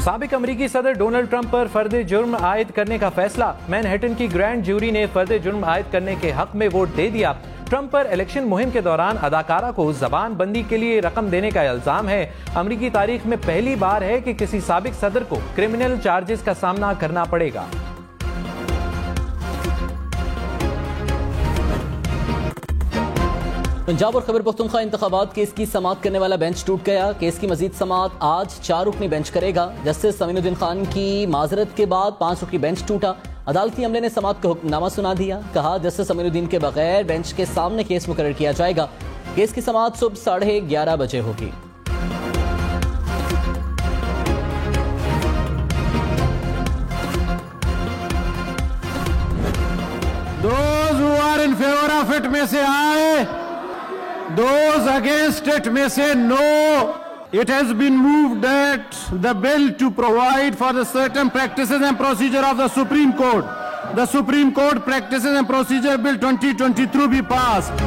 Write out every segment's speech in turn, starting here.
साबिक अमरीकी सदर डोनाल्ड ट्रंप पर फर्द जुर्म आयद करने का फैसला। मैनहट्टन की ग्रैंड जूरी ने फर्द जुर्म आयद करने के हक में वोट दे दिया। ट्रंप पर इलेक्शन मुहिम के दौरान अदाकारा को जबान बंदी के लिए रकम देने का इल्जाम है। अमरीकी तारीख में पहली बार है कि किसी साबिक सदर को क्रिमिनल चार्जेस का सामना करना पड़ेगा। पंजाब और खैबर पख्तूनख्वा इंतखाबात केस की समाअत करने वाला बेंच टूट गया। केस की मजीद समाअत आज 4 रुकनी बेंच करेगा। जस्टिस समीनुद्दीन खान की माजरत के बाद 5 रुकनी बेंच टूटा। अदालती अमले ने समाअत का हुक्मनामा सुना दिया। कहा जस्टिस समीनुद्दीन के बगैर बेंच के सामने केस मुकर्रर किया जाएगा। केस की समाअत सुबह 11:30 बजे होगी। Those who are in favor of it में से आए, those against it में से no. It has been moved that the bill to provide for the certain practices and procedure of the Supreme Court, the Supreme Court Practices and Procedure Bill 2023 be passed.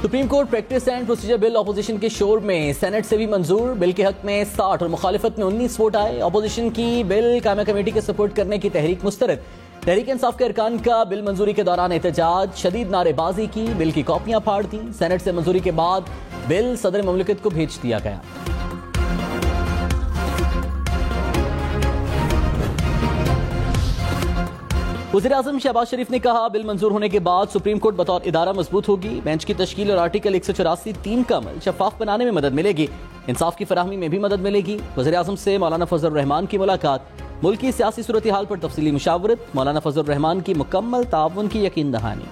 Supreme court practice and procedure bill opposition के शोर में senate से भी मंजूर। Bill के हक में 60 और मुखालिफत में 19 वोट आए। अपोजिशन की बिल कायमा कमेटी के सपोर्ट करने की तहरीक मुस्तरद। तहरीक इंसाफ के अरकान का बिल मंजूरी के दौरान एहतजाज, शदीद नारेबाजी की, बिल की कॉपियां फाड़ दी। सेनेट से मंजूरी के बाद बिल सदर मुमलिकत को भेज दिया गया। वज़ीर-ए-आज़म शहबाज शरीफ ने कहा बिल मंजूर होने के बाद सुप्रीम कोर्ट बतौर इदारा मजबूत होगी। बेंच की तश्कील और आर्टिकल 184(3) का अमल शफाफ बनाने में मदद मिलेगी। इंसाफ की फराहमी में भी मदद मिलेगी। वज़ीर-ए-आज़म से मौलाना फजल रहमान की मुलाकात। मुल्क की सियासी सूरत हाल पर तफसीली मुशावरत। मौलाना फजल रहमान की मुकम्मल ताउन की यकीन दहानी।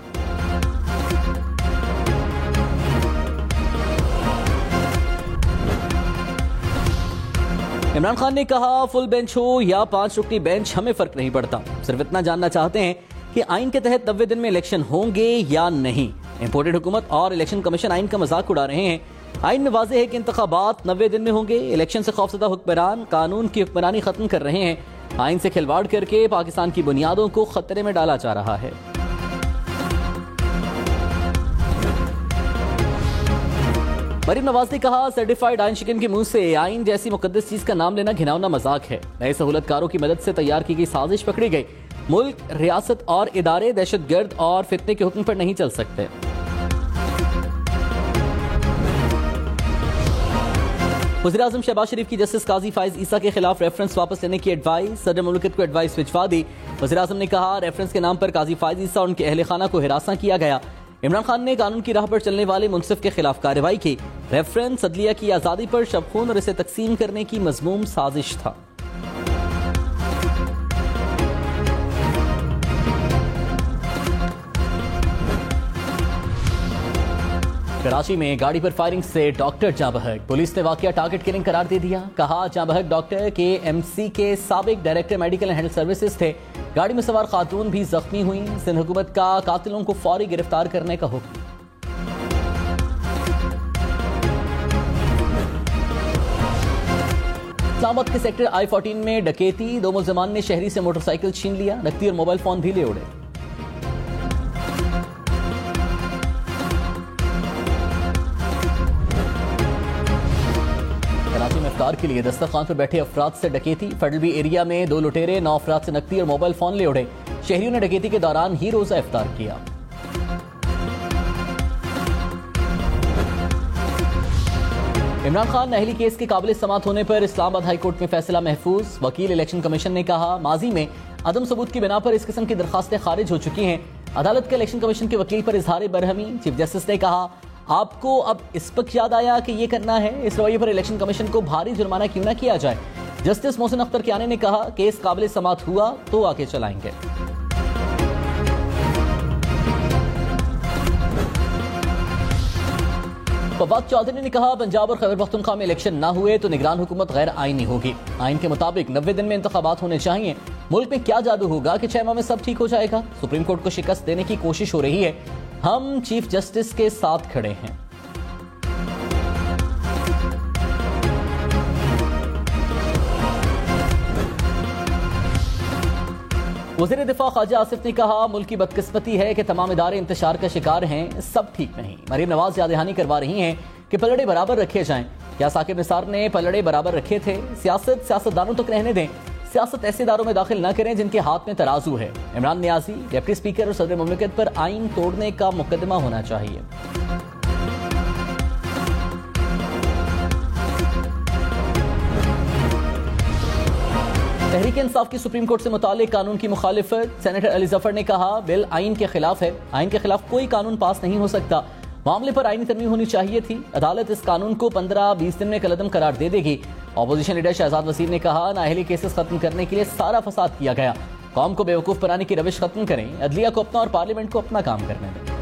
इमरान खान ने कहा फुल बेंच हो या 5 रुकनी बेंच हमें फर्क नहीं पड़ता, सिर्फ इतना जानना चाहते हैं कि आइन के तहत 90 दिन में इलेक्शन होंगे या नहीं। इंपोर्टेड हुकूमत और इलेक्शन कमीशन आइन का मजाक उड़ा रहे हैं। आइन में वाज़ेह है कि इंतखाबात 90 दिन में होंगे। इलेक्शन से खौफजदा हुक्मरान कानून की हुक्मरानी खत्म कर रहे हैं। आइन से खिलवाड़ करके पाकिस्तान की बुनियादों को खतरे में डाला जा रहा है। मरीम नवाज ने कहा सर्टिफाइड आइन शिकन के मुंह से आइन जैसी मुकद्दस चीज का नाम लेना घिनौना मजाक है। नए सहूलतकारों की मदद से तैयार की गई साजिश पकड़ी गई। मुल्क, रियासत और इदारे दहशतगर्द और फितने के हुक्म पर नहीं चल सकते। वज़ीर-ए-आज़म शहबाज शरीफ की जस्टिस काजी फाइज ईसा के खिलाफ रेफरेंस वापस लेने की एडवाइस। सदर मुमलिकत को एडवाइस भिजवा दी। वज़ीर-ए-आज़म ने कहा रेफरेंस के नाम पर काजी फाइज ईसा और उनके अहले खाना को हिरासा किया गया। इमरान खान ने कानून की राह पर चलने वाले मुनसिफ के खिलाफ कार्रवाई की। रेफरेंस अदलिया की आज़ादी पर शबखून और इसे तकसीम करने की मज़मूम साजिश था। कराची में गाड़ी पर फायरिंग से डॉक्टर जाँ बहक। पुलिस ने वाकया टारगेट किलिंग करार दे दिया। कहा जाँ बहक डॉक्टर के एमसी के साबिक director medical and health services थे। गाड़ी में सवार खातून भी जख्मी हुई। सिंध हुकूमत का कातिलों को फौरी गिरफ्तार करने का हुक्म। इस्लामाबाद के सेक्टर I-14 में डकैती। 2 मुल्ज़िमान ने शहरी से मोटरसाइकिल छीन लिया। नकदी और मोबाइल फोन भी ले उड़े। कराची में इफ्तार के लिए दस्तरखान पर बैठे अफराद से डकैती। फडलबी एरिया में 2 लुटेरे 9 अफराद से नकदी और मोबाइल फोन ले उड़े। शहरियों ने डकैती के दौरान ही रोजा इफ्तार किया। इमरान खान अहली केस के काबिल समाअत होने पर इस्लामाबाद हाई कोर्ट में फैसला महफूज। वकील इलेक्शन कमीशन ने कहा माजी में अदम सबूत की बिना पर इस किस्म की दरखास्तें खारिज हो चुकी हैं। अदालत के इलेक्शन कमीशन के वकील पर इजहार बरहमी। चीफ जस्टिस ने कहा आपको अब इस वक्त याद आया कि ये करना है। इस रवैये पर इलेक्शन कमीशन को भारी जुर्माना क्यों ना किया जाए। जस्टिस मोहसिन अख्तर कियानी ने कहा केस काबिल समाअत हुआ तो आगे चलाएंगे। फवाद चौधरी ने कहा पंजाब और खैबर पख्तूनख्वा में इलेक्शन ना हुए तो निगरान हुकूमत गैर आईनी होगी। आइन के मुताबिक 90 दिन में इंतखाबात होने चाहिए। मुल्क में क्या जादू होगा कि 6 माह में सब ठीक हो जाएगा। सुप्रीम कोर्ट को शिकस्त देने की कोशिश हो रही है। हम चीफ जस्टिस के साथ खड़े हैं। वज़ीर दिफा ख्वाजा आसिफ ने कहा मुल्क की बदकिस्मती है कि तमाम इदारे इंतशार का शिकार हैं, सब ठीक नहीं। मरीम नवाज याद दहानी करवा रही हैं कि पलड़े बराबर रखे जाएं। क्या साकिब निसार ने पलड़े बराबर रखे थे? सियासत सियासतदानों तक रहने दें, सियासत ऐसे इदारों में दाखिल न करें जिनके हाथ में तराजू है। इमरान नियाजी, डिप्टी स्पीकर और सदर मुमलिकत पर आइन तोड़ने का मुकदमा होना चाहिए। तहरीक इंसाफ की सुप्रीम कोर्ट से मुतालिक कानून की मुखालिफत। सेनेटर अली जफर ने कहा बिल आइन के खिलाफ है, आइन के खिलाफ कोई कानून पास नहीं हो सकता, मामले पर आईनी तरमीम होनी चाहिए थी। अदालत इस कानून को 15-20 दिन में कलअदम करार दे देगी। ऑपोजिशन लीडर शहजाद वसीम ने कहा नाअहली केसेस खत्म करने के लिए सारा फसाद किया गया, कौम को बेवकूफ बनाने की रविश खत्म करें, अदलिया को अपना और पार्लियामेंट को अपना काम करने दें।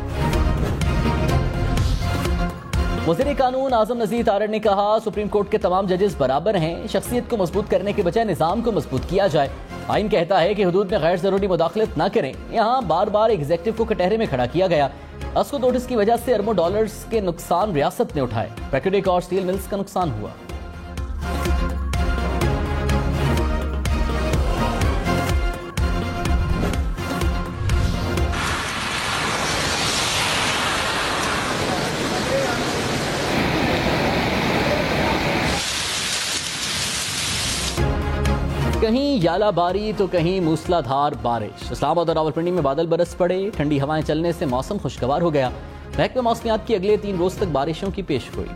वज़ीर कानून आजम नज़ीर तारड़ ने कहा सुप्रीम कोर्ट के तमाम जजेस बराबर हैं, शख्सियत को मजबूत करने के बजाय निज़ाम को मजबूत किया जाए। आइन कहता है कि हुदूद में गैर जरूरी मुदाखलत न करें, यहाँ बार बार एग्जेक्टिव को कटहरे में खड़ा किया गया। अस्को नोटिस की वजह से अरबों डॉलर्स के नुकसान रियासत ने उठाए, पेट्रोलिक और स्टील मिल्स का नुकसान हुआ। कहीं यालाबारी तो कहीं मूसलाधार बारिश। इस्लामाबाद और रावलपिंडी में बादल बरस पड़े, ठंडी हवाएं चलने से मौसम खुशगवार हो गया। महकमे मौसमियात की अगले 3 रोज तक बारिशों की पेशगोई।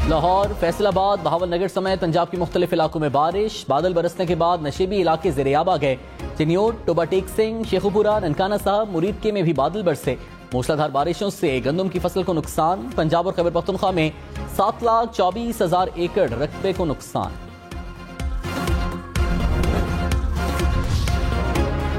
लाहौर, फैसलाबाद, बहावलनगर समेत पंजाब के मुख्तलिफ इलाकों में बारिश। बादल बरसने के बाद नशेबी इलाके ज़ेरे-आब आ गए। चिन्योट, टोबा टेक सिंह, शेखुपुरा, ननकाना साहब, मुरीदके में भी बादल बरसे। मूसलाधार बारिशों से गंदम की फसल को नुकसान। पंजाब और खैबर पख्तूनख्वा में 7,24,000 एकड़ रकबे को नुकसान।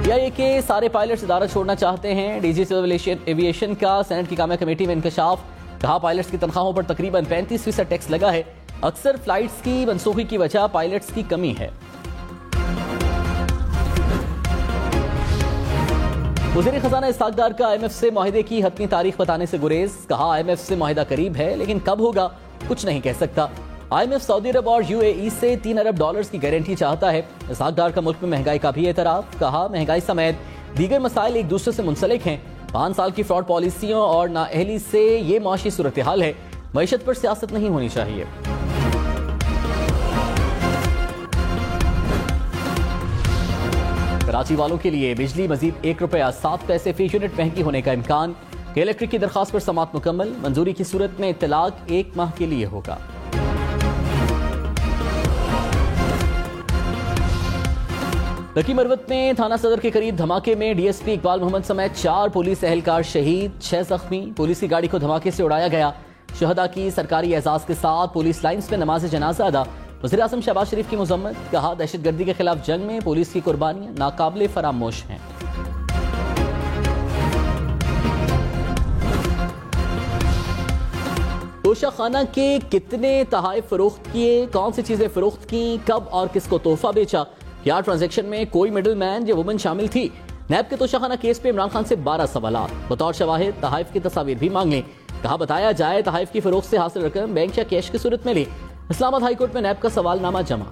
पीआईए के सारे पायलट्स इदारा छोड़ना चाहते हैं। डीजी सिविल एविएशन का सेनेट की कामिया कमेटी में इंकशाफ। कहा पायलट्स की तनख्वाहों पर तकरीबन 35% टैक्स लगा है। अक्सर फ्लाइट्स की मनसूखी की वजह पायलट्स की कमी है। वज़ीर खजाना इसहाक डार का IMF से मुआहिदे की हतमी तारीख बताने से गुरेज। कहा IMF से मुआहिदा करीब है लेकिन कब होगा कुछ नहीं कह सकता। IMF सऊदी अरब और UAE से 3 अरब डॉलर्स की गारंटी चाहता है। इसहाक डार का मुल्क में महंगाई का भी एतराफ। कहा महंगाई समेत दीगर मसाइल एक दूसरे से मुंसलिक हैं। 5 साल की फ्रॉड पॉलिसियों और नाअहली से ये माशी सूरत हाल है। मईशत पर सियासत नहीं होनी चाहिए। कराची वालों के लिए बिजली मजीद ₹1.07 फी यूनिट महंगी होने का इम्कान। इलेक्ट्रिक की दरखास्त पर समाअत मुकम्मल। मंजूरी की सूरत में इत्तलाक 1 माह के लिए होगा। लकी मरवत में थाना सदर के करीब धमाके में DSP इकबाल मोहम्मद समेत 4 पुलिस एहलकार शहीद, 6 जख्मी। पुलिस की गाड़ी को धमाके से उड़ाया गया। शहदा की सरकारी एजाज के साथ पुलिस लाइन्स में नमाज जनाजा अदा। वज़ीर आज़म शहबाज शरीफ की मज़म्मत। कहा दहशतगर्दी के खिलाफ जंग में पुलिस की कुर्बानियां नाकाबिले फरामोश हैं। तोशाखाना के कितने तहाइफ फरोख्त किए, कौन सी चीजें फरोख्त की, कब और किसको तोहफा बेचा, क्या ट्रांजैक्शन में कोई मिडिल मैन या वुमन शामिल थी। नैब के तोशाखाना केस पे इमरान खान से 12 सवाल। बतौर शवाहिद तहाइफ की तस्वीर भी मांग लें। कहा बताया जाए तहाइफ की फरोख्त से हासिल रकम बैंक या कैश की सूरत में ली। इस्लामाबाद हाई कोर्ट में नैब का सवालनामा जमा।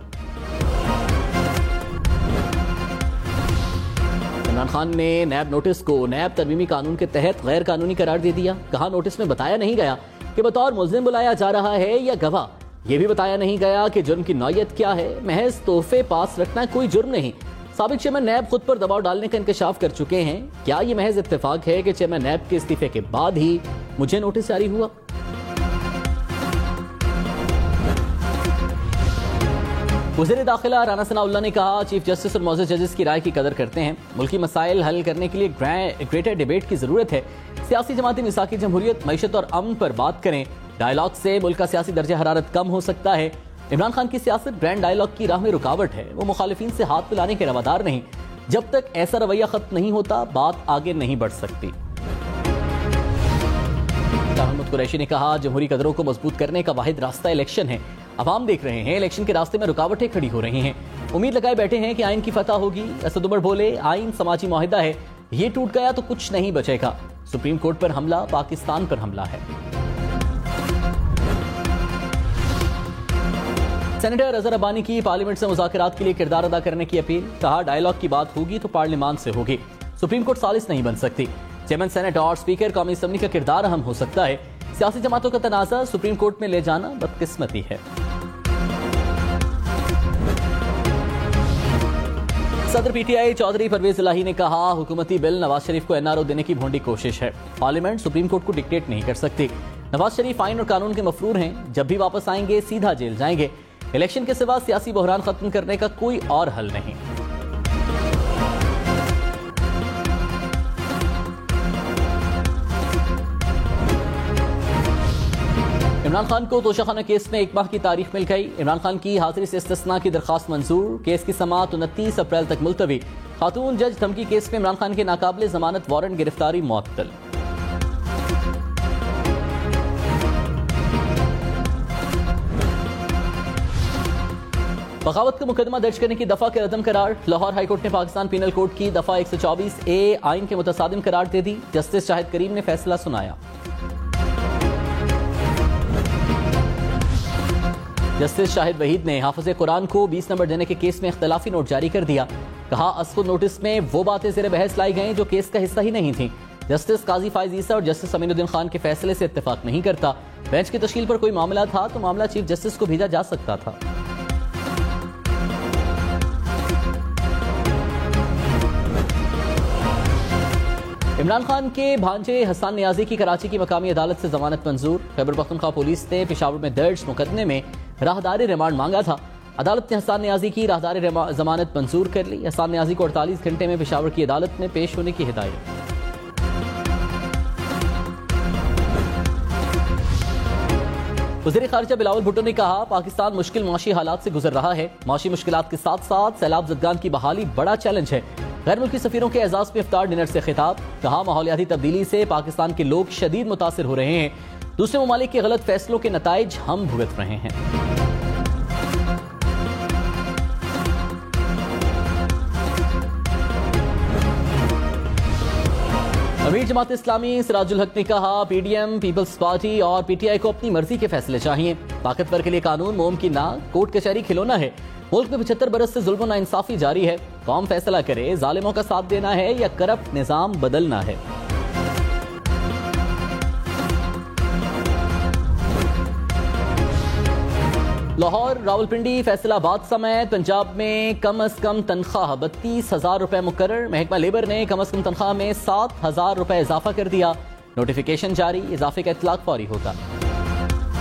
इमरान खान ने नैब नोटिस को नैब तरमीमी कानून के तहत गैर कानूनी करार दे दिया। कहा नोटिस में बताया नहीं गया कि बतौर मुल्जिम बुलाया जा रहा है या गवाह। यह भी बताया नहीं गया कि जुर्म की नौयत क्या है। महज तोहफे पास रखना कोई जुर्म नहीं। साबिक चेयरमैन नैब खुद पर दबाव डालने का इंकशाफ कर चुके हैं। क्या यह महज इत्तेफाक है कि चेयरमैन नैब के इस्तीफे के बाद ही मुझे नोटिस जारी हुआ। वज़ीर दाखिला राना सनाउल्लाह ने कहा चीफ जस्टिस और मौजूद जजेस की राय की कदर करते हैं। मुल्की मसाइल हल करने के लिए ग्रेटर डिबेट की जरूरत है। सियासी जमातें मिसाकी जमहूरियत, मईशत और अमन पर बात करें। डायलॉग से मुल्क का सियासी दर्जा हरारत कम हो सकता है। इमरान खान की सियासत ग्रैंड डायलॉग की राह में रुकावट है। वो मुखालिफिन से हाथ मिलाने के रवादार नहीं। जब तक ऐसा रवैया खत्म नहीं होता बात आगे नहीं बढ़ सकती। मोहम्मद कुरैशी ने कहा जमहूरी कदरों को मजबूत करने का वाहिद रास्ता इलेक्शन है। अवाम देख रहे हैं इलेक्शन के रास्ते में रुकावटें खड़ी हो रही हैं। उम्मीद लगाए बैठे हैं कि आइन की फतह होगी। असद उमर बोले आइन समाजी मुआहिदा है, ये टूट गया तो कुछ नहीं बचेगा। सुप्रीम कोर्ट पर हमला पाकिस्तान पर हमला है। सेनेटर अजहर अब्बानी की पार्लियामेंट से मुज़ाकरात के लिए किरदार अदा करने की अपील। कहा डायलॉग की बात होगी तो पार्लियामान से होगी, सुप्रीम कोर्ट सालिस नहीं बन सकती। चेयरमैन सेनेट और स्पीकर कौमी असम्बली का किरदार अहम हो सकता है। सियासी जमातों का तनाज़ा सुप्रीम कोर्ट में ले जाना बदकिस्मती है। सदर पीटीआई चौधरी परवेज इलाही ने कहा, हुकूमती बिल नवाज शरीफ को एनआरओ देने की भोंडी कोशिश है। पार्लियामेंट सुप्रीम कोर्ट को डिक्टेट नहीं कर सकती। नवाज शरीफ आइन और कानून के मफरूर हैं, जब भी वापस आएंगे सीधा जेल जाएंगे। इलेक्शन के सिवा सियासी बहरान खत्म करने का कोई और हल नहीं। इमरान खान को तोशाखाना केस में 1 माह की तारीख मिल गई। इमरान खान की हाजिरी से इस्तिस्ना की दरखास्त मंजूर। केस की समाअत 29 अप्रैल तक मुलतवी। खातून जज धमकी केस में इमरान खान के नाकाबिले जमानत वारंट गिरफ्तारी मुअत्तल। बगावत का मुकदमा दर्ज करने की दफा के रद्द करार। लाहौर हाईकोर्ट ने पाकिस्तान पीनल कोड की दफा 124A आइन के मुतसादिम करार दे दी। जस्टिस शाहिद करीम ने फैसला सुनाया। जस्टिस शाहिद वहीद ने हाफिज कुरान को 20 नंबर देने के केस में इख्तलाफी नोट जारी कर दिया। कहा, असफुल नोटिस में वो बातें ज़ेर बहस लाई गई जो केस का हिस्सा ही नहीं थी। जस्टिस काजी फाइज ईसा और जस्टिस अमीनुद्दीन खान के फैसले से इत्तेफाक नहीं करता। बेंच की तश्कील पर कोई मामला था तो मामला चीफ जस्टिस को भेजा जा सकता था। इमरान खान के भांजे हसन नियाजी की कराची की मकामी अदालत से जमानत मंजूर। खैबर पख्तूनख्वा पुलिस ने पेशावर में दर्ज मुकदमे में राहदारी रिमांड मांगा था। अदालत ने हसन नियाजी की राहदारी जमानत मंजूर कर ली। हसन नियाजी को 48 घंटे में पेशावर की अदालत में पेश होने की हिदायत। वज़ीर खारिजा बिलावल भुट्टो ने कहा, पाकिस्तान मुश्किल माशी हालात से गुजर रहा है। माशी मुश्किलात के साथ साथ सैलाब ज़दगान की बहाली बड़ा चैलेंज है। गैर मुल्की सफीरों के एजाज में इफ्तार डिनर से खिताब। कहा, माहौलियाती तब्दीली से पाकिस्तान के लोग शदीद मुतासिर हो रहे हैं। दूसरे ममालिक के गलत फैसलों के नताइज हम भुगत रहे हैं। अमीर जमात इस्लामी सिराजुल हक ने कहा, पीडीएम, पीपल्स पार्टी और पीटीआई को अपनी मर्जी के फैसले चाहिए। ताकतवर के लिए कानून मुमकिन ना, कोर्ट कचहरी खिलौना है। मुल्क में 75 बरस से जुल्म नाइंसाफी जारी है। कौम फैसला करे, जालिमों का साथ देना है या करप्ट निजाम बदलना है। लाहौर, रावलपिंडी, फैसलाबाद समेत पंजाब में कम अज कम तनख्वाह 32,000 रुपए मुकर्रर। महकमा लेबर ने कम अज कम तनख्वाह में 7,000 रुपए इजाफा कर दिया। नोटिफिकेशन जारी, इजाफे का इतलाक फौरी होगा।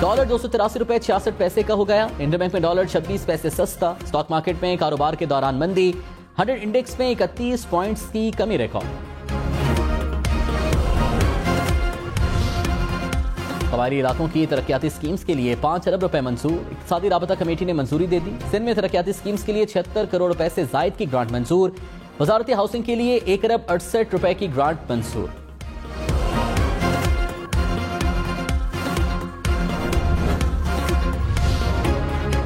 डॉलर 283 रुपए 66 पैसे का हो गया। इंडियन बैंक में डॉलर 26 पैसे सस्ता। स्टॉक मार्केट में कारोबार के दौरान मंदी। 100 इंडेक्स में 31 पॉइंट्स की कमी रिकॉर्ड। कबायली इलाकों की तरक्याती स्कीम्स के लिए 5 अरब रुपए मंजूर। इक़्तिसादी राबता कमेटी ने मंजूरी दे दी। सिंध में तरक्याती स्कीम्स के लिए 76 करोड़ रुपए से जायद की ग्रांट मंजूर। वजारती हाउसिंग के लिए 1 अरब 68 रुपए की ग्रांट मंजूर।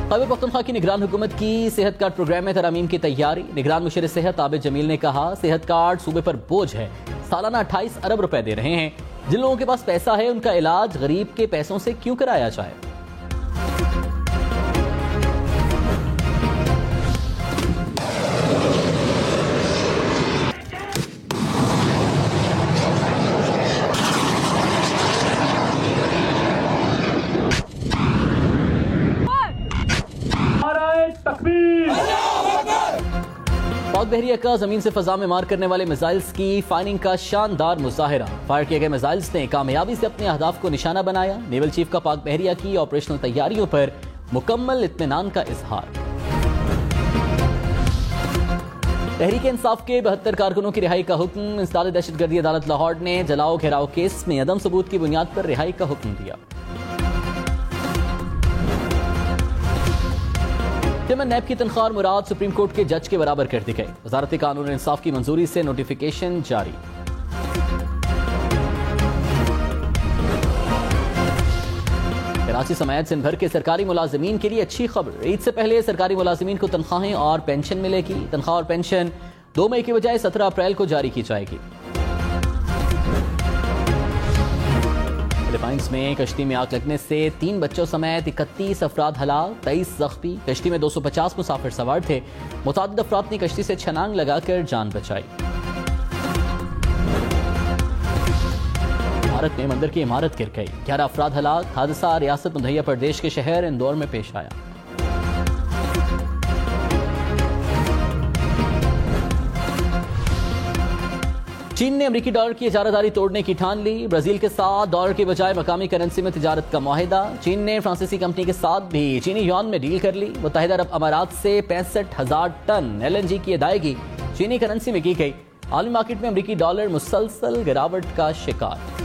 खैबर पख्तूनख्वा की निगरान हुकूमत की सेहत कार्ड प्रोग्राम में तरमीम की तैयारी। निगरान मुशीर सेहत आबिद जमील ने कहा, सेहत कार्ड सूबे पर बोझ है। सालाना 28 अरब रुपए दे रहे हैं। जिन लोगों के पास पैसा है उनका इलाज गरीब के पैसों से क्यों कराया जाए। पाक बहरिया का जमीन से फजा में मार करने वाले मिसाइल्स की फायरिंग का शानदार मुजाहिरा। फायर किए गए मिसाइल्स ने कामयाबी से अपने अहदाफ को निशाना बनाया। नेवल चीफ का पाक बहरिया की ऑपरेशनल तैयारियों पर मुकम्मल इत्मीनान का इजहार। तहरीक इंसाफ के 72 कारकुनों की रिहाई का हुक्म। इंसदाद दहशतगर्दी अदालत लाहौर ने जलाओ घेराव केस में अदम सबूत की बुनियाद पर रिहाई का हुक्म दिया। चेयरमैन नैब की तनख्वाह और मुराद सुप्रीम कोर्ट के जज के बराबर कर दी गई। वजारत कानून और इंसाफ की मंजूरी से नोटिफिकेशन जारी। कराची समेत सिंध भर के सरकारी मुलाजिमीन के लिए अच्छी खबर। ईद से पहले सरकारी मुलाजिमीन को तनख्वाहें और पेंशन मिलेगी। तनख्वाह और पेंशन 2 मई के बजाय 17 अप्रैल को जारी की जाएगी। फिलीपाइंस में कश्ती में आग लगने से 3 बच्चों समेत 31 अफराद हलाक, 23 जख्मी। कश्ती में 250 मुसाफिर सवार थे। मुतादिद अफराद ने कश्ती से छलांग लगाकर जान बचाई। भारत में मंदिर की इमारत गिर गई, 11 अफराद हलाक। हादसा रियासत मध्य प्रदेश के शहर इंदौर में पेश आया। चीन ने अमेरिकी डॉलर की इजारादारी तोड़ने की ठान ली। ब्राजील के साथ डॉलर के बजाय मकामी करेंसी में तिजारत का मुआहिदा। चीन ने फ्रांसीसी कंपनी के साथ भी चीनी युआन में डील कर ली। मुत्तहिदा अरब अमारात से 65,000 टन LNG की अदायगी चीनी करेंसी में की गई। आलमी मार्केट में अमेरिकी डॉलर मुसलसल गिरावट का शिकार।